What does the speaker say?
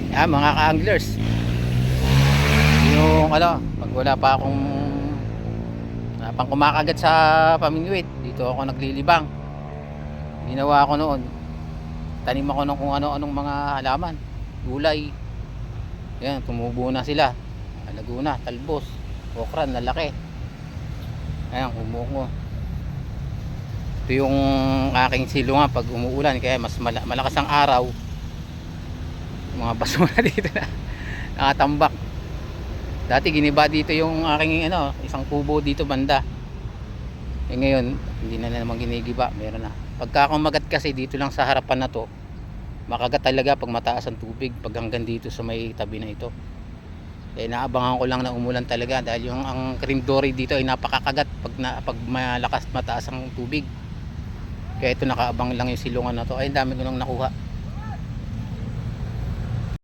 Mga ka-anglers, yung ano, pag wala pa akong pang kumakagat sa pamingwit, dito ako naglilibang. Ginawa ko noon, tanim ako ng kung ano-anong mga halaman, gulay. Yan, tumubo na sila. Laguna, talbos, okra, lalaki. Ayan, kumuko. Ito yung aking silungan pag umuulan, kaya mas malakas ang araw. Mga baso na dito na nakatambak. Dati giniba dito yung aking isang kubo dito banda. Ngayon, hindi na naman ginigiba, meron na. Pagka kumagat kasi dito lang sa harapan na to, makagat talaga pag mataas ang tubig, pag hanggang dito sa may tabi na ito. Kaya naabangan ko lang na umulan talaga dahil yung ang cream dory dito ay napakakagat pag malakas mataas ang tubig. Kaya ito nakaabang lang yung silungan na to. Ay, dami ko nang nakuha.